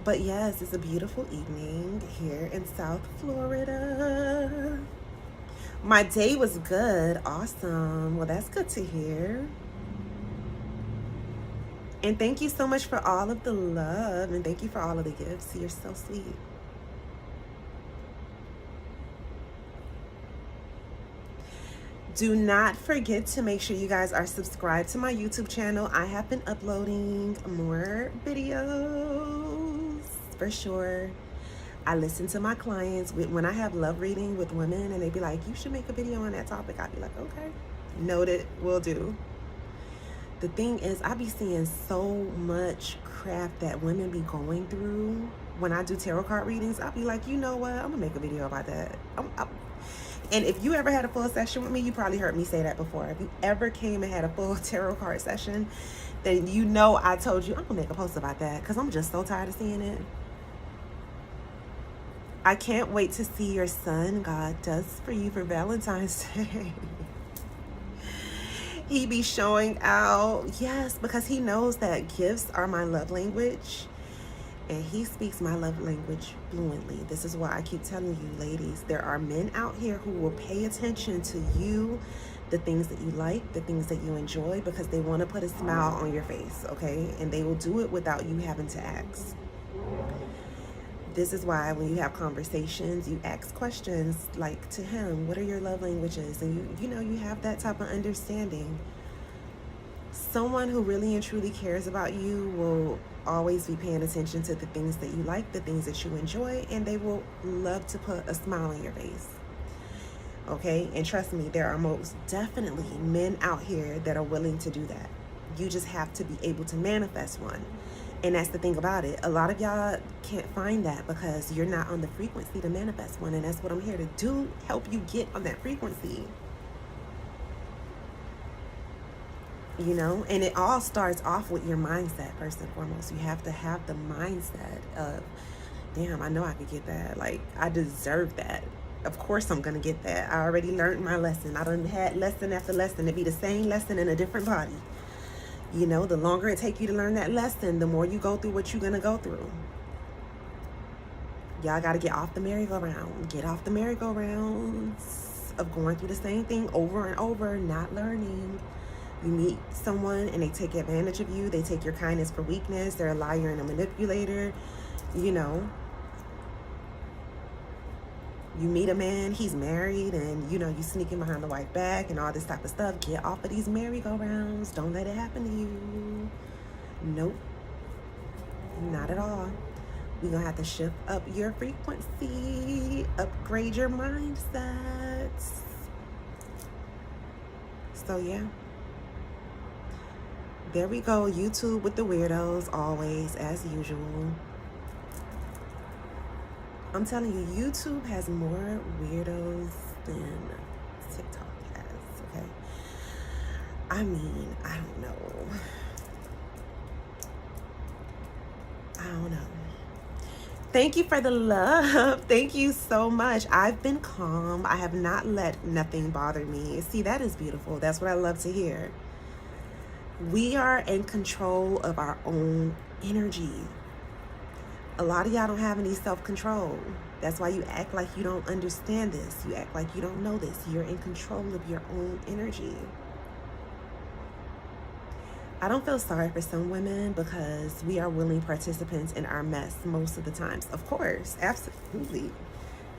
But yes, it's a beautiful evening here in South Florida. My day was good. Awesome. Well, that's good to hear. And thank you so much for all of the love, and thank you for all of the gifts. You're so sweet. Do not forget to make sure you guys are subscribed to my YouTube channel. I have been uploading more videos for sure. I listen to my clients when I have love reading with women, and they be like, you should make a video on that topic. I'd be like, okay, noted, will do. The thing is, I be seeing so much crap that women be going through. When I do tarot card readings, I'll be like, you know what? I'm gonna make a video about that. And if you ever had a full session with me, you probably heard me say that before. If you ever came and had a full tarot card session, then you know I told you I'm gonna make a post about that, because I'm just so tired of seeing it. I can't wait to see your son God does for you for Valentine's Day. He be showing out. Yes, because he knows that gifts are my love language. And he speaks my love language fluently. This is why I keep telling you, ladies, there are men out here who will pay attention to you, the things that you like, the things that you enjoy, because they want to put a smile on your face, okay? And they will do it without you having to ask. This is why when you have conversations, you ask questions like to him, what are your love languages? And you know, you have that type of understanding. Someone who really and truly cares about you will always be paying attention to the things that you like, the things that you enjoy, and they will love to put a smile on your face. Okay? And trust me, there are most definitely men out here that are willing to do that. You just have to be able to manifest one. And that's the thing about it. A lot of y'all can't find that because you're not on the frequency to manifest one. And that's what I'm here to do, help you get on that frequency. You know, and it all starts off with your mindset first and foremost. You have to have the mindset of, damn, I know I could get that. Like, I deserve that. Of course I'm going to get that. I already learned my lesson. I done had lesson after lesson. It'd be the same lesson in a different body. You know, the longer it takes you to learn that lesson, the more you go through what you're going to go through. Y'all got to get off the merry-go-round. Get off the merry-go-rounds of going through the same thing over and over, not learning. You meet someone and they take advantage of you. They take your kindness for weakness. They're a liar and a manipulator. You know, you meet a man, he's married, and you know, you sneaking behind the wife back and all this type of stuff. Get off of these merry-go-rounds. Don't let it happen to you. Nope, not at all. We're gonna have to shift up your frequency, upgrade your mindsets. So yeah, there we go. YouTube with the weirdos, always as usual. I'm telling you, YouTube has more weirdos than TikTok has, okay? I mean, I don't know. Thank you for the love. Thank you so much. I've been calm. I have not let nothing bother me. See, that is beautiful. That's what I love to hear. We are in control of our own energy. A lot of y'all don't have any self-control. That's why you act like you don't understand this. You act like you don't know this. You're in control of your own energy. I don't feel sorry for some women because we are willing participants in our mess most of the times. Of course, absolutely.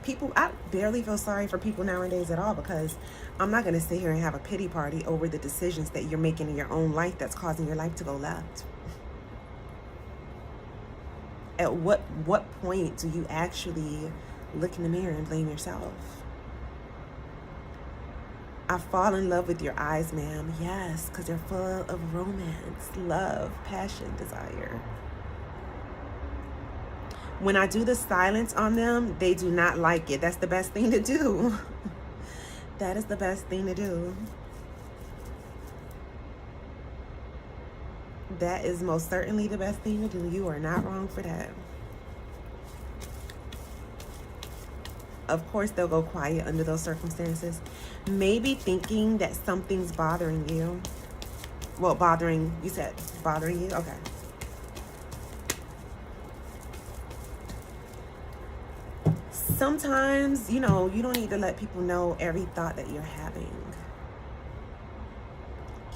People, I barely feel sorry for people nowadays at all because I'm not going to sit here and have a pity party over the decisions that you're making in your own life that's causing your life to go left. At what point do you actually look in the mirror and blame yourself? I fall in love with your eyes, ma'am. Yes, because they're full of romance, love, passion, desire. When I do the silence on them, they do not like it. That's the best thing to do. That is the best thing to do. That is most certainly the best thing to do. You are not wrong for that. Of course, they'll go quiet under those circumstances. Maybe thinking that something's bothering you. Well, you said bothering you? Okay. Sometimes, you know, you don't need to let people know every thought that you're having.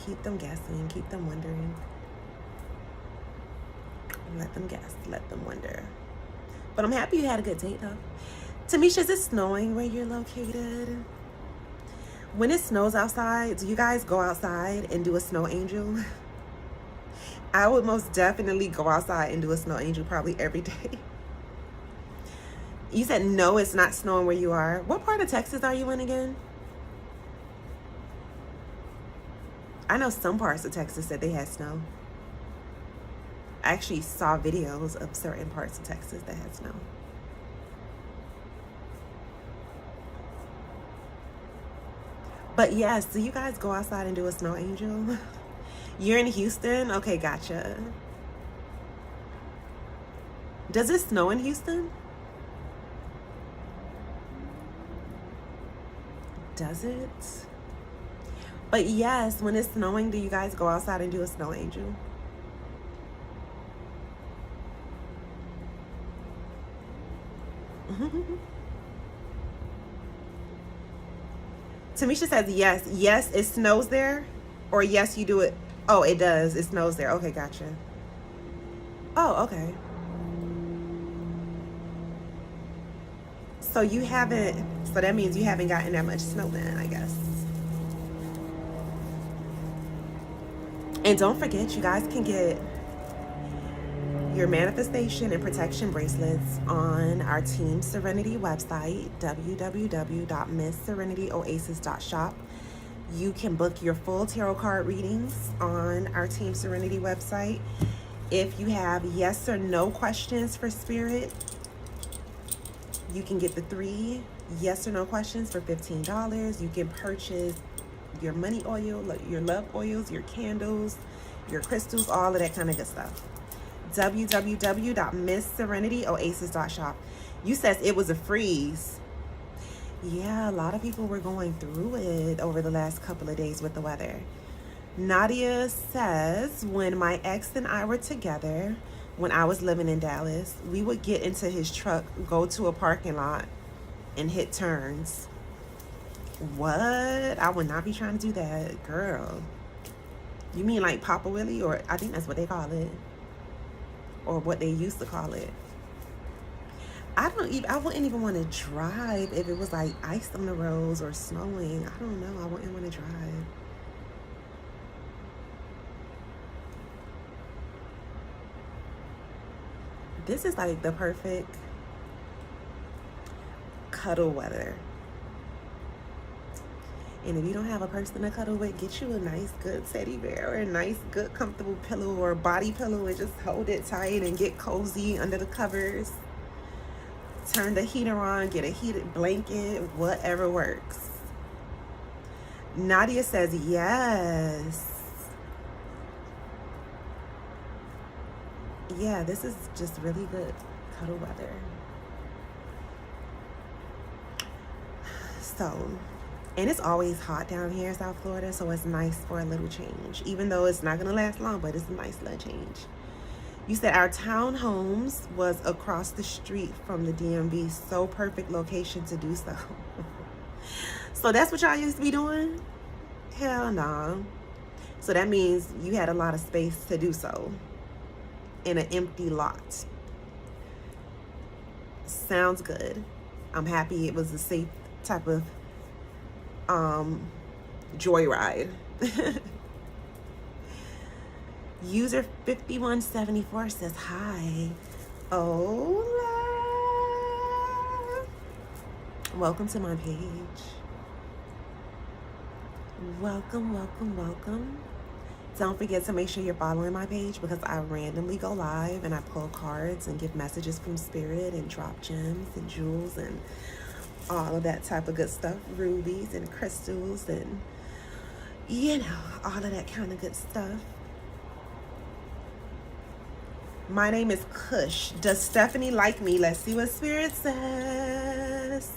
Keep them guessing, keep them wondering. Let them guess, let them wonder. But I'm happy you had a good date, though. Tamisha, is it snowing where you're located? When it snows outside, do you guys go outside and do a snow angel? I would most definitely go outside and do a snow angel probably every day. You said no, it's not snowing where you are. What part of Texas are you in again? I know some parts of Texas said they had snow. I actually saw videos of certain parts of Texas that had snow. But yes, do you guys go outside and do a snow angel? You're in Houston? Okay, gotcha. Does it snow in Houston? Does it? But yes, when it's snowing, do you guys go outside and do a snow angel? Tamisha says yes. Yes, it snows there? Or yes, you do it. Oh, it does. It snows there. Okay, gotcha. Oh, okay. So you haven't, so that means you haven't gotten that much snow then, I guess. And don't forget, you guys can get your manifestation and protection bracelets on our Team Serenity website, www.missserenityoasis.shop. You can book your full tarot card readings on our Team Serenity website. If you have yes or no questions for Spirit, you can get the 3 yes or no questions for $15. You can purchase your money oil, your love oils, your candles, your crystals, all of that kind of good stuff. www.missserenityoasis.shop. You said it was a freeze. Yeah, a lot of people were going through it over the last couple of days with the weather. Nadia says, when my ex and I were together, when I was living in Dallas, we would get into his truck, go to a parking lot, and hit turns. What? I would not be trying to do that, girl. You mean like Papa Willie? Or I think that's what they call it. Or what they used to call it. I wouldn't even want to drive if it was like ice on the roads or snowing. I don't know. I wouldn't want to drive. This is like the perfect cuddle weather. And if you don't have a person to cuddle with, get you a nice, good teddy bear or a nice, good, comfortable pillow or a body pillow and just hold it tight and get cozy under the covers. Turn the heater on, get a heated blanket, whatever works. Nadia says yes. Yeah, this is just really good cuddle weather. So, and it's always hot down here in South Florida, so it's nice for a little change. Even though it's not going to last long, but it's a nice little change. You said our townhomes was across the street from the DMV. So perfect location to do so. So that's what y'all used to be doing? Hell no. So that means you had a lot of space to do so in an empty lot. Sounds good. I'm happy it was a safe type of joyride. User 5174 says hi. Hola. Welcome to my page. Welcome, welcome, welcome. Don't forget to make sure you're following my page because I randomly go live and I pull cards and give messages from spirit and drop gems and jewels and all of that type of good stuff. Rubies and crystals and, you know, all of that kind of good stuff. My name is Kush. Does Stephanie like me? Let's see what Spirit says.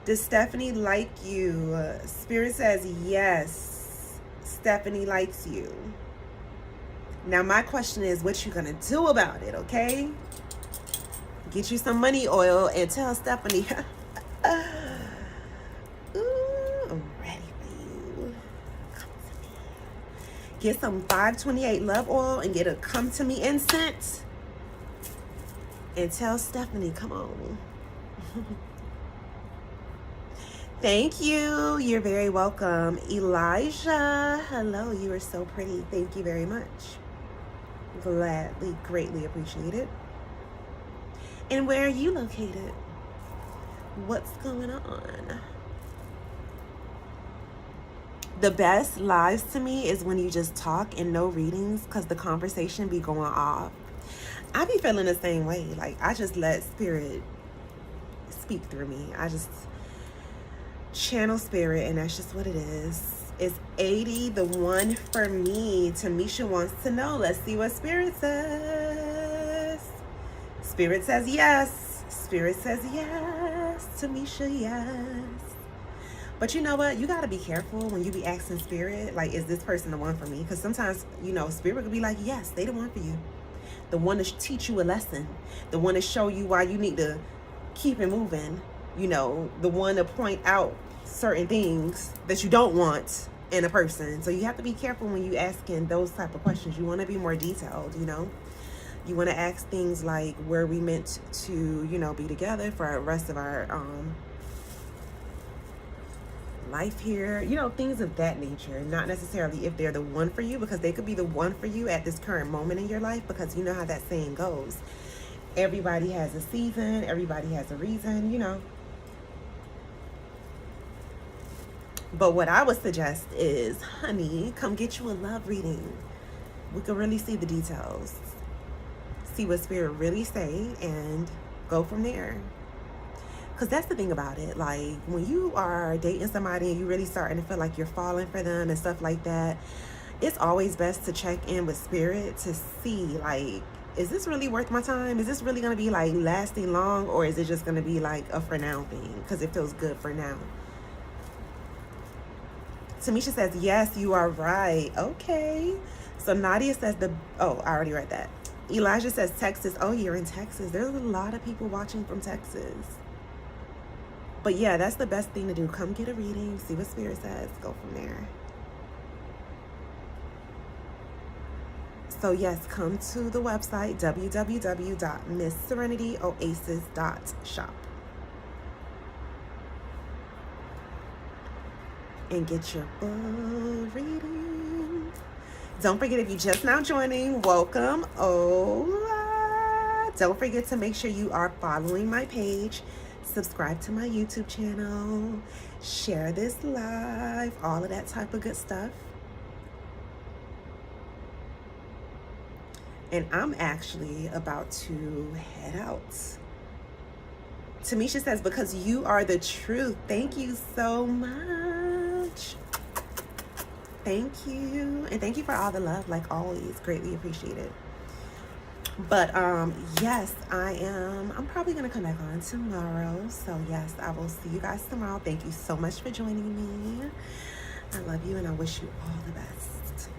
Does Stephanie like you? Spirit says yes. Stephanie likes you. Now my question is, what you gonna do about it, okay? Get you some money oil and tell Stephanie, ooh, I'm ready for you. Come to me. Get some 528 love oil and get a come to me incense. And tell Stephanie, come on. Thank you. You're very welcome. Elijah, hello. You are so pretty. Thank you very much. Gladly, greatly appreciate it. And where are you located? What's going on? The best lives to me is when you just talk and no readings because the conversation be going off. I be feeling the same way. Like, I just let spirit speak through me. I just channel spirit, and that's just what it is. It's 80, the one for me. Tamisha wants to know. Let's see what spirit says. Spirit says yes. Spirit says yes. Tamisha, yes. But you know what? You got to be careful when you be asking spirit, like, is this person the one for me? Because sometimes, you know, spirit could be like, yes, they the one for you. The one to teach you a lesson. The one to show you why you need to keep it moving. You know, the one to point out certain things that you don't want in a person. So you have to be careful when you asking those type of questions. You want to be more detailed, you know. You want to ask things like, were we meant to, you know, be together for the rest of our life here, you know, things of that nature. Not necessarily if they're the one for you, because they could be the one for you at this current moment in your life, because you know how that saying goes. Everybody has a season, everybody has a reason, you know. But what I would suggest is, honey, come get you a love reading. We can really see the details. See what spirit really say and go from there. Because that's the thing about it. Like, when you are dating somebody and you really starting to feel like you're falling for them and stuff like that, it's always best to check in with spirit to see, like, is this really worth my time? Is this really going to be, like, lasting long? Or is it just going to be, like, a for now thing? Because it feels good for now. Tamisha says, yes, you are right. Okay. So Nadia says I already read that. Elijah says, Texas. Oh, you're in Texas. There's a lot of people watching from Texas. But yeah, that's the best thing to do. Come get a reading, see what spirit says, go from there. So yes, come to the website www.missserenityoasis.shop and get your book reading. Don't forget, if you're just now joining, welcome. Don't forget to make sure you are following my page, subscribe to my YouTube channel, share this live, all of that type of good stuff. And I'm actually about to head out. Tamisha says, because you are the truth. Thank you so much. Thank you. And thank you for all the love, like always. Greatly appreciated. But yes, I'm probably gonna come back on tomorrow. So yes, I will see you guys tomorrow. Thank you so much for joining me. I love you and I wish you all the best.